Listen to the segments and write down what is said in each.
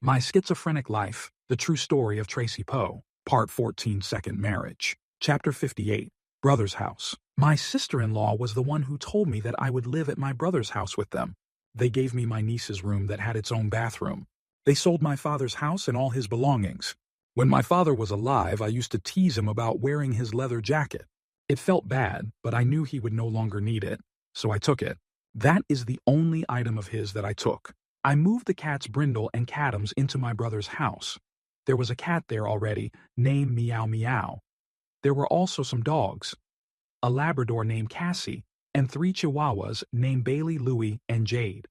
My Schizophrenic Life, The True Story of Tracy Poe, Part 14, Second Marriage. Chapter 58, Brother's House. My sister-in-law was the one who told me that I would live at my brother's house with them. They gave me my niece's room that had its own bathroom. They sold my father's house and all his belongings. When my father was alive, I used to tease him about wearing his leather jacket. It felt bad, but I knew he would no longer need it, so I took it. That is the only item of his that I took. I moved the cats Brindle and Catums into my brother's house. There was a cat there already, named Meow Meow. There were also some dogs, a Labrador named Cassie, and 3 Chihuahuas named Bailey, Louie, and Jade.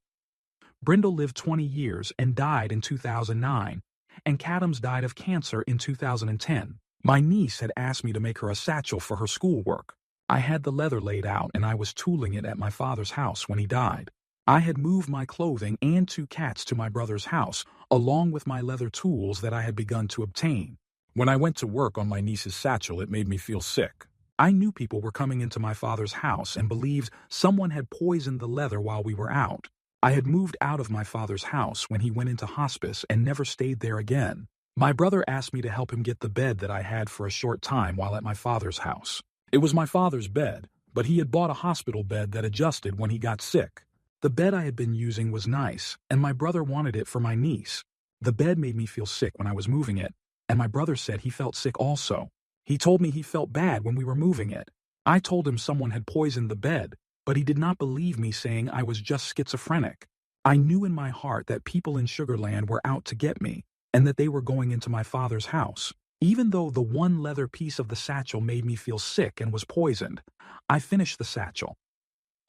Brindle lived 20 years and died in 2009, and Catums died of cancer in 2010. My niece had asked me to make her a satchel for her schoolwork. I had the leather laid out and I was tooling it at my father's house when he died. I had moved my clothing and 2 cats to my brother's house, along with my leather tools that I had begun to obtain. When I went to work on my niece's satchel, it made me feel sick. I knew people were coming into my father's house and believed someone had poisoned the leather while we were out. I had moved out of my father's house when he went into hospice and never stayed there again. My brother asked me to help him get the bed that I had for a short time while at my father's house. It was my father's bed, but he had bought a hospital bed that adjusted when he got sick. The bed I had been using was nice, and my brother wanted it for my niece. The bed made me feel sick when I was moving it, and my brother said he felt sick also. He told me he felt bad when we were moving it. I told him someone had poisoned the bed, but he did not believe me, saying I was just schizophrenic. I knew in my heart that people in Sugarland were out to get me, and that they were going into my father's house. Even though the one leather piece of the satchel made me feel sick and was poisoned, I finished the satchel.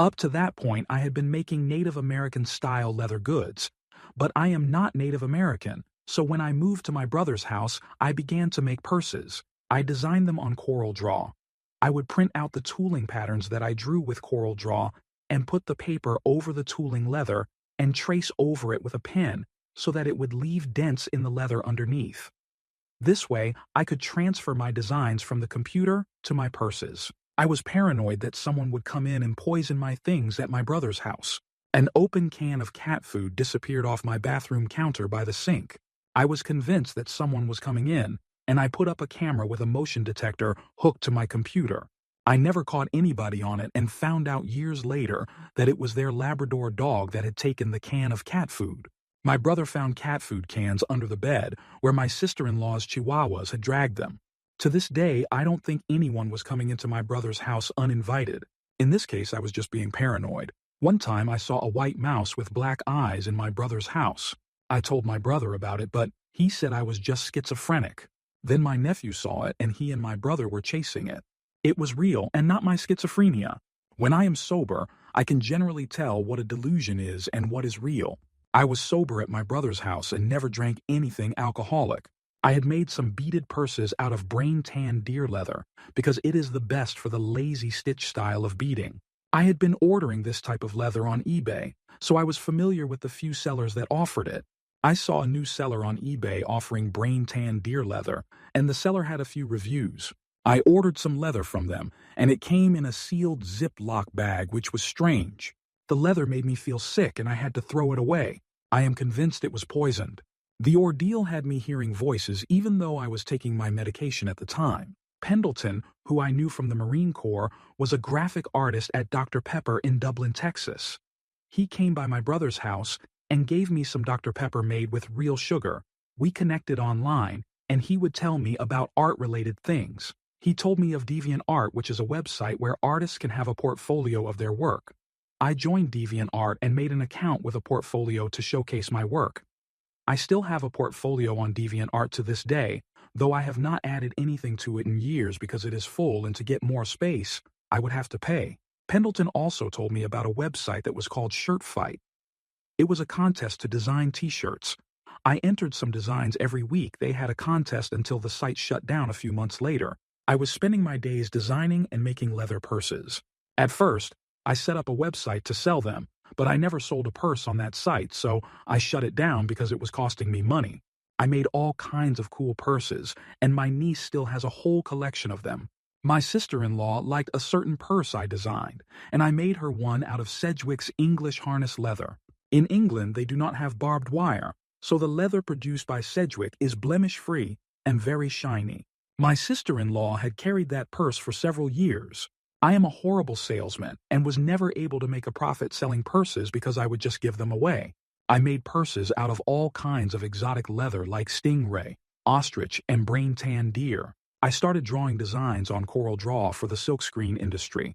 Up to that point, I had been making Native American-style leather goods, but I am not Native American, so when I moved to my brother's house, I began to make purses. I designed them on Coral Draw. I would print out the tooling patterns that I drew with Coral Draw and put the paper over the tooling leather and trace over it with a pen so that it would leave dents in the leather underneath. This way, I could transfer my designs from the computer to my purses. I was paranoid that someone would come in and poison my things at my brother's house. An open can of cat food disappeared off my bathroom counter by the sink. I was convinced that someone was coming in, and I put up a camera with a motion detector hooked to my computer. I never caught anybody on it and found out years later that it was their Labrador dog that had taken the can of cat food. My brother found cat food cans under the bed where my sister-in-law's Chihuahuas had dragged them. To this day, I don't think anyone was coming into my brother's house uninvited. In this case, I was just being paranoid. One time, I saw a white mouse with black eyes in my brother's house. I told my brother about it, but he said I was just schizophrenic. Then my nephew saw it, and he and my brother were chasing it. It was real and not my schizophrenia. When I am sober, I can generally tell what a delusion is and what is real. I was sober at my brother's house and never drank anything alcoholic. I had made some beaded purses out of brain-tan deer leather because it is the best for the lazy stitch style of beading. I had been ordering this type of leather on eBay, so I was familiar with the few sellers that offered it. I saw a new seller on eBay offering brain-tan deer leather, and the seller had a few reviews. I ordered some leather from them, and it came in a sealed Ziploc bag, which was strange. The leather made me feel sick, and I had to throw it away. I am convinced it was poisoned. The ordeal had me hearing voices even though I was taking my medication at the time. Pendleton, who I knew from the Marine Corps, was a graphic artist at Dr. Pepper in Dublin, Texas. He came by my brother's house and gave me some Dr. Pepper made with real sugar. We connected online, and he would tell me about art-related things. He told me of DeviantArt, which is a website where artists can have a portfolio of their work. I joined DeviantArt and made an account with a portfolio to showcase my work. I still have a portfolio on DeviantArt to this day, though I have not added anything to it in years because it is full, and to get more space, I would have to pay. Pendleton also told me about a website that was called Shirt Fight. It was a contest to design t-shirts. I entered some designs every week. They had a contest until the site shut down a few months later. I was spending my days designing and making leather purses. At first, I set up a website to sell them, but I never sold a purse on that site, so I shut it down because it was costing me money. I made all kinds of cool purses, and my niece still has a whole collection of them. My sister-in-law liked a certain purse I designed, and I made her one out of Sedgwick's English harness leather. In England, they do not have barbed wire, so the leather produced by Sedgwick is blemish-free and very shiny. My sister-in-law had carried that purse for several years. I am a horrible salesman and was never able to make a profit selling purses because I would just give them away. I made purses out of all kinds of exotic leather like stingray, ostrich, and brain-tan deer. I started drawing designs on Coral Draw for the silkscreen industry.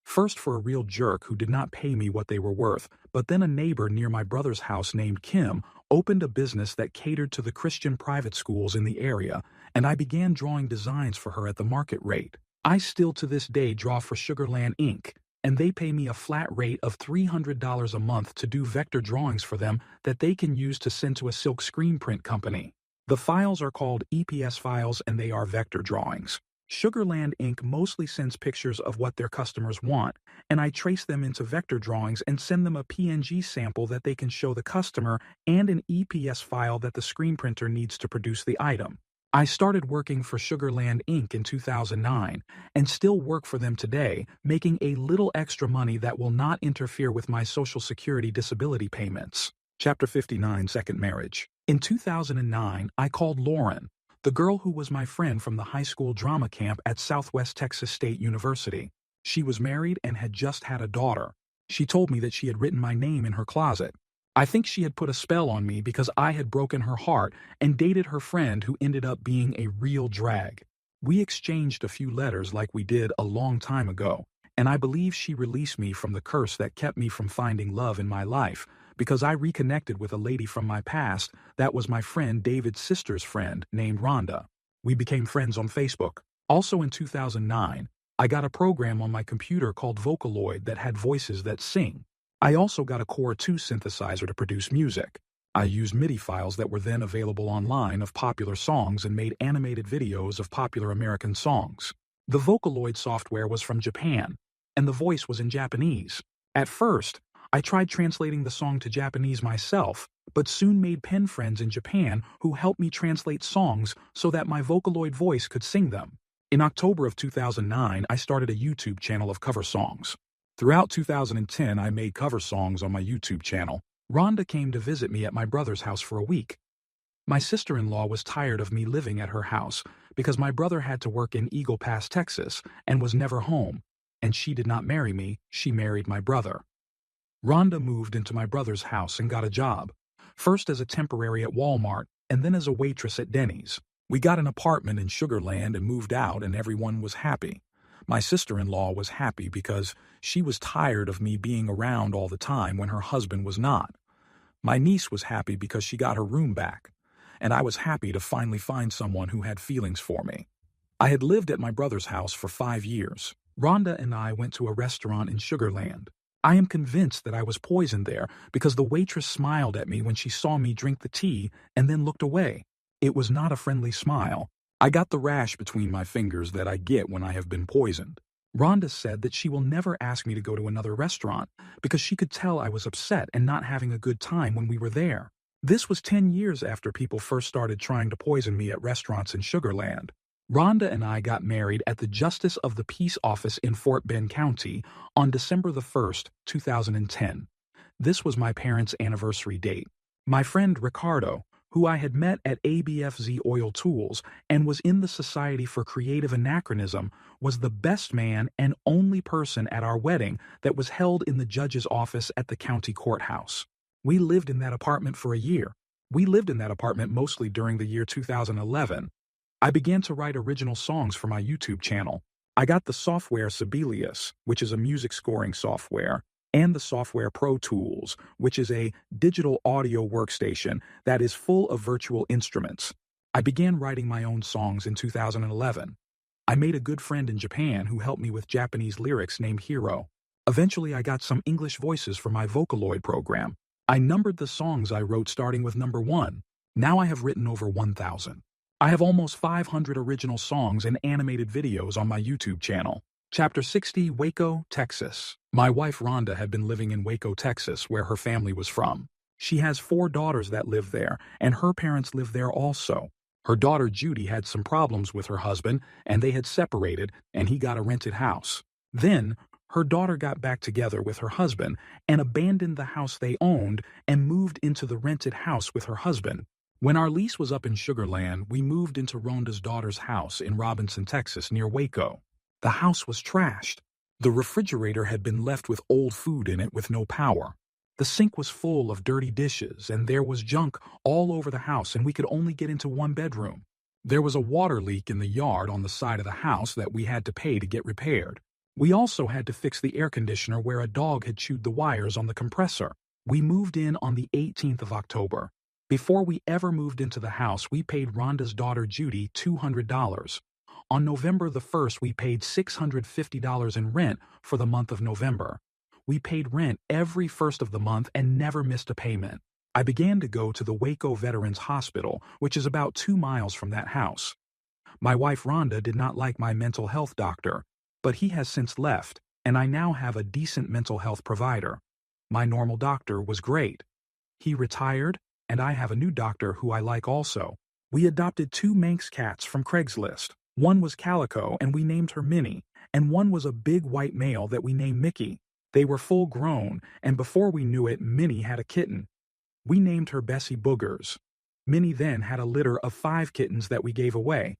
First for a real jerk who did not pay me what they were worth, but then a neighbor near my brother's house named Kim opened a business that catered to the Christian private schools in the area, and I began drawing designs for her at the market rate. I still to this day draw for Sugarland Inc., and they pay me a flat rate of $300 a month to do vector drawings for them that they can use to send to a silk screen print company. The files are called EPS files and they are vector drawings. Sugarland Inc. mostly sends pictures of what their customers want, and I trace them into vector drawings and send them a PNG sample that they can show the customer and an EPS file that the screen printer needs to produce the item. I started working for Sugarland Inc. in 2009 and still work for them today, making a little extra money that will not interfere with my Social Security disability payments. Chapter 59, Second Marriage. In 2009, I called Lauren, the girl who was my friend from the high school drama camp at Southwest Texas State University. She was married and had just had a daughter. She told me that she had written my name in her closet. I think she had put a spell on me because I had broken her heart and dated her friend who ended up being a real drag. We exchanged a few letters like we did a long time ago, and I believe she released me from the curse that kept me from finding love in my life because I reconnected with a lady from my past that was my friend David's sister's friend named Rhonda. We became friends on Facebook. Also in 2009, I got a program on my computer called Vocaloid that had voices that sing. I also got a Core 2 synthesizer to produce music. I used MIDI files that were then available online of popular songs and made animated videos of popular American songs. The Vocaloid software was from Japan, and the voice was in Japanese. At first, I tried translating the song to Japanese myself, but soon made pen friends in Japan who helped me translate songs so that my Vocaloid voice could sing them. In October of 2009, I started a YouTube channel of cover songs. Throughout 2010, I made cover songs on my YouTube channel. Rhonda came to visit me at my brother's house for a week. My sister-in-law was tired of me living at her house because my brother had to work in Eagle Pass, Texas, and was never home, and she did not marry me, she married my brother. Rhonda moved into my brother's house and got a job, first as a temporary at Walmart and then as a waitress at Denny's. We got an apartment in Sugarland and moved out, and everyone was happy. My sister-in-law was happy because she was tired of me being around all the time when her husband was not. My niece was happy because she got her room back, and I was happy to finally find someone who had feelings for me. I had lived at my brother's house for 5 years. Rhonda and I went to a restaurant in Sugarland. I am convinced that I was poisoned there because the waitress smiled at me when she saw me drink the tea and then looked away. It was not a friendly smile. I got the rash between my fingers that I get when I have been poisoned. Rhonda said that she will never ask me to go to another restaurant because she could tell I was upset and not having a good time when we were there. This was 10 years after people first started trying to poison me at restaurants in Sugarland. Rhonda and I got married at the Justice of the Peace office in Fort Bend County on December the 1st, 2010. This was my parents' anniversary date. My friend Ricardo, who I had met at ABFZ Oil Tools and was in the Society for Creative Anachronism, was the best man and only person at our wedding that was held in the judge's office at the county courthouse. We lived in that apartment for a year. We lived in that apartment mostly during the year 2011. I began to write original songs for my YouTube channel. I got the software Sibelius, which is a music scoring software, and the software Pro Tools, which is a digital audio workstation that is full of virtual instruments. I began writing my own songs in 2011. I made a good friend in Japan who helped me with Japanese lyrics named Hiro. Eventually, I got some English voices for my Vocaloid program. I numbered the songs I wrote starting with number 1. Now I have written over 1,000. I have almost 500 original songs and animated videos on my YouTube channel. Chapter 60, Waco, Texas. My wife Rhonda had been living in Waco, Texas, where her family was from. She has 4 daughters that live there, and her parents live there also. Her daughter Judy had some problems with her husband, and they had separated, and he got a rented house. Then, Her daughter got back together with her husband and abandoned the house they owned and moved into the rented house with her husband. When our lease was up in Sugar Land, we moved into Rhonda's daughter's house in Robinson, Texas, near Waco. The house was trashed. The refrigerator had been left with old food in it with no power. The sink was full of dirty dishes, and there was junk all over the house, and we could only get into one bedroom. There was a water leak in the yard on the side of the house that we had to pay to get repaired. We also had to fix the air conditioner where a dog had chewed the wires on the compressor. We moved in on the 18th of October. Before we ever moved into the house, we paid Rhonda's daughter Judy $200. On November the 1st, we paid $650 in rent for the month of November. We paid rent every first of the month and never missed a payment. I began to go to the Waco Veterans Hospital, which is about 2 miles from that house. My wife Rhonda did not like my mental health doctor, but he has since left, and I now have a decent mental health provider. My normal doctor was great. He retired, and I have a new doctor who I like also. We adopted 2 Manx cats from Craigslist. One was Calico, and we named her Minnie, and one was a big white male that we named Mickey. They were full grown, and before we knew it, Minnie had a kitten. We named her Bessie Boogers. Minnie then had a litter of 5 kittens that we gave away.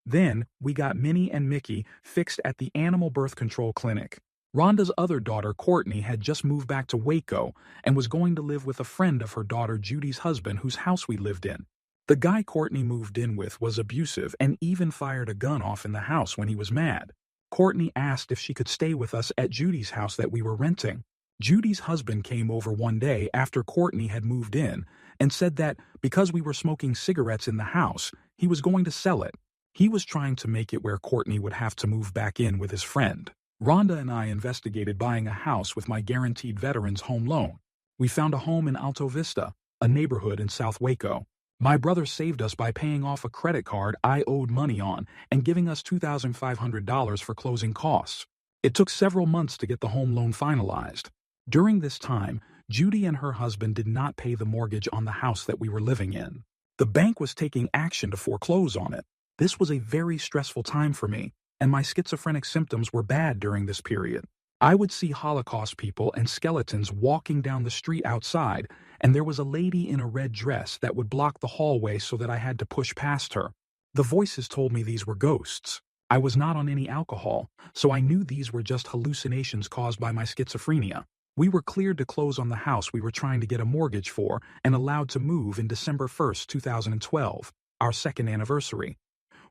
Then, we got Minnie and Mickey fixed at the animal birth control clinic. Rhonda's other daughter, Courtney, had just moved back to Waco and was going to live with a friend of her daughter Judy's husband whose house we lived in. The guy Courtney moved in with was abusive and even fired a gun off in the house when he was mad. Courtney asked if she could stay with us at Judy's house that we were renting. Judy's husband came over one day after Courtney had moved in and said that because we were smoking cigarettes in the house, he was going to sell it. He was trying to make it where Courtney would have to move back in with his friend. Rhonda and I investigated buying a house with my guaranteed veterans home loan. We found a home in Alto Vista, a neighborhood in South Waco. My brother saved us by paying off a credit card I owed money on and giving us $2,500 for closing costs. It took several months to get the home loan finalized. During this time, Judy and her husband did not pay the mortgage on the house that we were living in. The bank was taking action to foreclose on it. This was a very stressful time for me, and my schizophrenic symptoms were bad during this period. I would see Holocaust people and skeletons walking down the street outside, and there was a lady in a red dress that would block the hallway so that I had to push past her. The voices told me these were ghosts. I was not on any alcohol, so I knew these were just hallucinations caused by my schizophrenia. We were cleared to close on the house we were trying to get a mortgage for and allowed to move in December 1st, 2012, our second anniversary.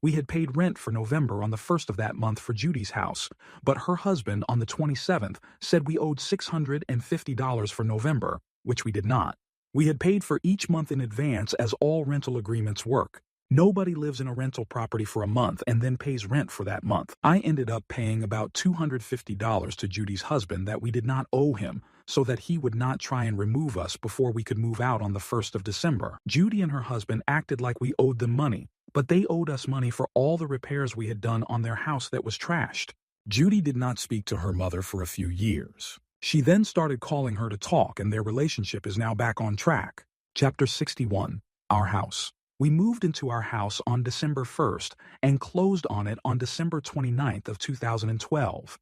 We had paid rent for November on the 1st of that month for Judy's house, but her husband on the 27th said we owed $650 for November, which we did not. We had paid for each month in advance as all rental agreements work. Nobody lives in a rental property for a month and then pays rent for that month. I ended up paying about $250 to Judy's husband that we did not owe him so that he would not try and remove us before we could move out on the 1st of December. Judy and her husband acted like we owed them money, but they owed us money for all the repairs we had done on their house that was trashed. Judy did not speak to her mother for a few years. She then started calling her to talk, and their relationship is now back on track. Chapter 61. Our House. We moved into our house on December 1st and closed on it on December 29th of 2012.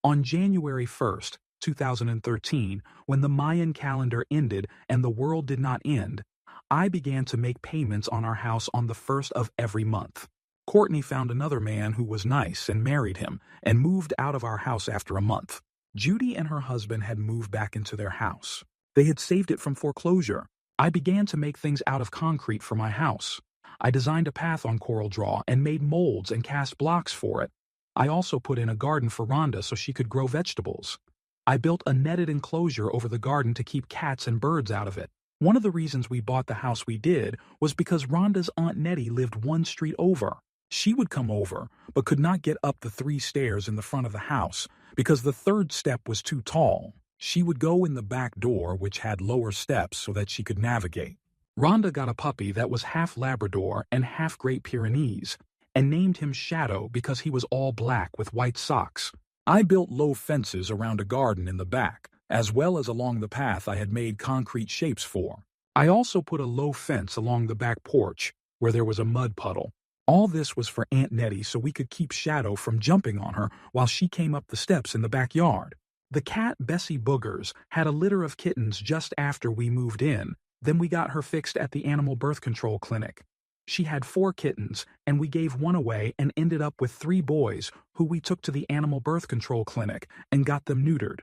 On January 1st, 2013, when the Mayan calendar ended and the world did not end, I began to make payments on our house on the 1st of every month. Courtney found another man who was nice and married him and moved out of our house after a month. Judy and her husband had moved back into their house. They had saved it from foreclosure. I began to make things out of concrete for my house. I designed a path on CorelDRAW and made molds and cast blocks for it. I also put in a garden for Rhonda so she could grow vegetables. I built a netted enclosure over the garden to keep cats and birds out of it. One of the reasons we bought the house we did was because Rhonda's Aunt Nettie lived one street over. She would come over, but could not get up the 3 stairs in the front of the house because the 3rd step was too tall. She would go in the back door, which had lower steps so that she could navigate. Rhonda got a puppy that was half Labrador and half Great Pyrenees, and named him Shadow because he was all black with white socks. I built low fences around a garden in the back, as well as along the path I had made concrete shapes for. I also put a low fence along the back porch, where there was a mud puddle. All this was for Aunt Nettie so we could keep Shadow from jumping on her while she came up the steps in the backyard. The cat Bessie Boogers had a litter of kittens just after we moved in, then we got her fixed at the animal birth control clinic. She had 4 kittens, and we gave one away and ended up with 3 boys who we took to the animal birth control clinic and got them neutered.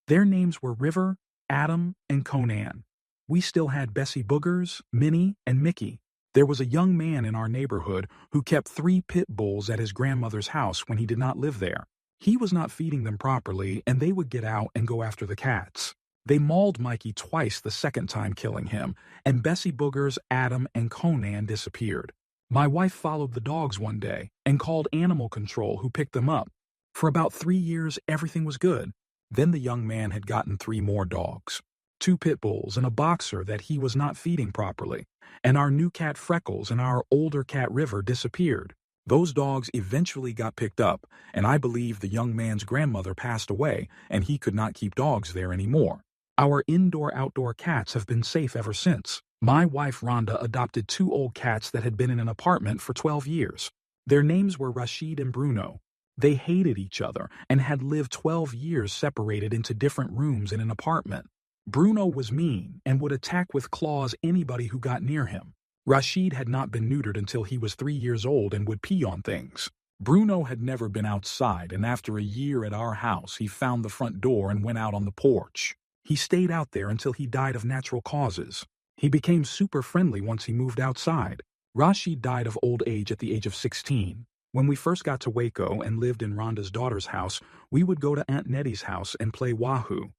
Their names were River, Adam, and Conan. We still had Bessie Boogers, Minnie, and Mickey. There was a young man in our neighborhood who kept 3 pit bulls at his grandmother's house when he did not live there. He was not feeding them properly, and they would get out and go after the cats. They mauled Mikey twice the second time, killing him, and Bessie Boogers, Adam, and Conan disappeared. My wife followed the dogs one day and called animal control, who picked them up. For about 3 years, everything was good. Then the young man had gotten 3 more dogs. 2 pit bulls and a boxer that he was not feeding properly, and our new cat Freckles and our older cat River disappeared. Those dogs eventually got picked up, and I believe the young man's grandmother passed away and he could not keep dogs there anymore. Our indoor-outdoor cats have been safe ever since. My wife Rhonda adopted 2 old cats that had been in an apartment for 12 years. Their names were Rashid and Bruno. They hated each other and had lived 12 years separated into different rooms in an apartment. Bruno was mean and would attack with claws anybody who got near him. Rashid had not been neutered until he was 3 years old and would pee on things. Bruno had never been outside, and after a year at our house, he found the front door and went out on the porch. He stayed out there until he died of natural causes. He became super friendly once he moved outside. Rashid died of old age at the age of 16. When we first got to Waco and lived in Rhonda's daughter's house, we would go to Aunt Nettie's house and play Wahoo.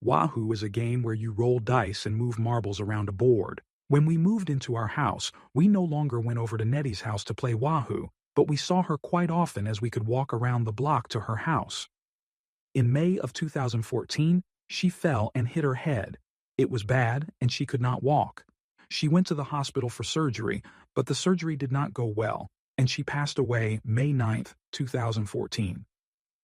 Wahoo is a game where you roll dice and move marbles around a board. When we moved into our house, we no longer went over to Nettie's house to play Wahoo, but we saw her quite often as we could walk around the block to her house. In May of 2014, she fell and hit her head. It was bad, and she could not walk. She went to the hospital for surgery, but the surgery did not go well, and she passed away May 9, 2014.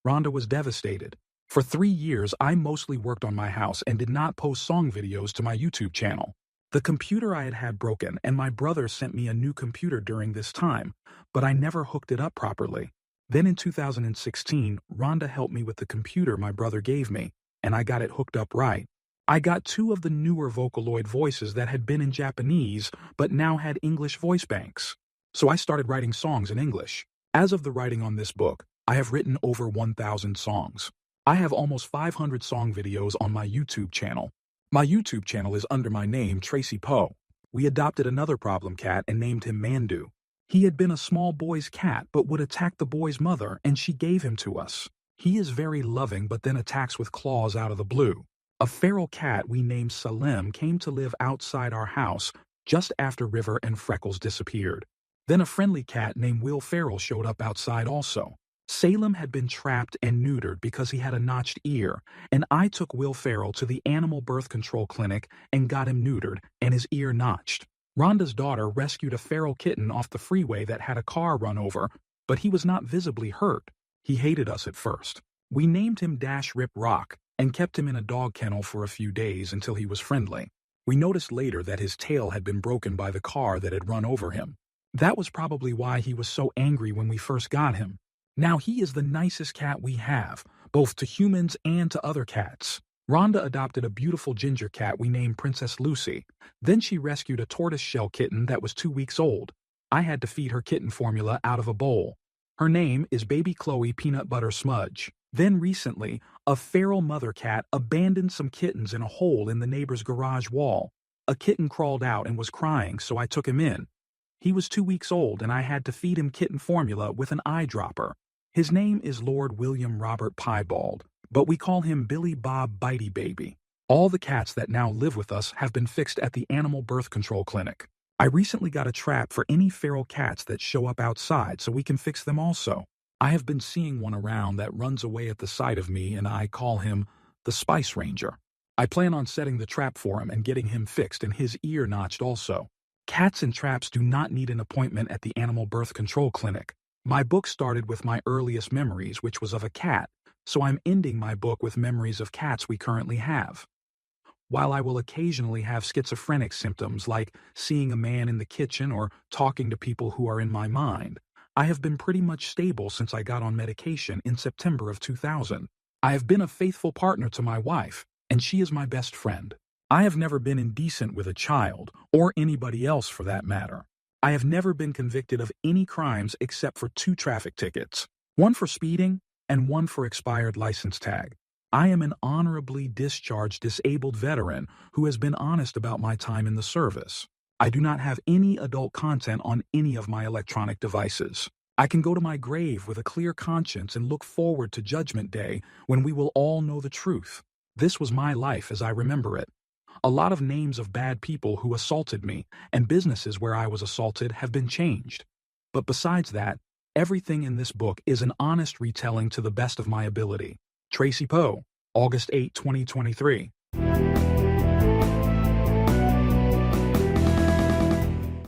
Rhonda was devastated. For 3 years, I mostly worked on my house and did not post song videos to my YouTube channel. The computer I had broken, and my brother sent me a new computer during this time, but I never hooked it up properly. Then in 2016, Rhonda helped me with the computer my brother gave me, and I got it hooked up right. I got 2 of the newer Vocaloid voices that had been in Japanese, but now had English voice banks. So I started writing songs in English. As of the writing on this book, I have written over 1,000 songs. I have almost 500 song videos on my YouTube channel. My YouTube channel is under my name, Tracy Poe. We adopted another problem cat and named him Mandu. He had been a small boy's cat but would attack the boy's mother, and she gave him to us. He is very loving but then attacks with claws out of the blue. A feral cat we named Salem came to live outside our house just after River and Freckles disappeared. Then a friendly cat named Will Ferrell showed up outside also. Salem had been trapped and neutered because he had a notched ear, and I took Will Ferrell to the animal birth control clinic and got him neutered and his ear notched. Rhonda's daughter rescued a feral kitten off the freeway that had a car run over, but he was not visibly hurt. He hated us at first. We named him Dash Rip Rock and kept him in a dog kennel for a few days until he was friendly. We noticed later that his tail had been broken by the car that had run over him. That was probably why he was so angry when we first got him. Now he is the nicest cat we have, both to humans and to other cats. Rhonda adopted a beautiful ginger cat we named Princess Lucy. Then she rescued a tortoiseshell kitten that was 2 weeks old. I had to feed her kitten formula out of a bowl. Her name is Baby Chloe Peanut Butter Smudge. Then recently, a feral mother cat abandoned some kittens in a hole in the neighbor's garage wall. A kitten crawled out and was crying, so I took him in. He was 2 weeks old, and I had to feed him kitten formula with an eyedropper. His name is Lord William Robert Piebald, but we call him Billy Bob Bitey Baby. All the cats that now live with us have been fixed at the animal birth control clinic. I recently got a trap for any feral cats that show up outside so we can fix them also. I have been seeing one around that runs away at the sight of me, and I call him the Spice Ranger. I plan on setting the trap for him and getting him fixed and his ear notched also. Cats and traps do not need an appointment at the animal birth control clinic. My book started with my earliest memories, which was of a cat, so I'm ending my book with memories of cats we currently have. While I will occasionally have schizophrenic symptoms like seeing a man in the kitchen or talking to people who are in my mind, I have been pretty much stable since I got on medication in September of 2000. I have been a faithful partner to my wife, and she is my best friend. I have never been indecent with a child, or anybody else for that matter. I have never been convicted of any crimes except for 2 traffic tickets, one for speeding and one for expired license tag. I am an honorably discharged disabled veteran who has been honest about my time in the service. I do not have any adult content on any of my electronic devices. I can go to my grave with a clear conscience and look forward to Judgment Day when we will all know the truth. This was my life as I remember it. A lot of names of bad people who assaulted me and businesses where I was assaulted have been changed. But besides that, everything in this book is an honest retelling to the best of my ability. Tracy Poe, August 8, 2023.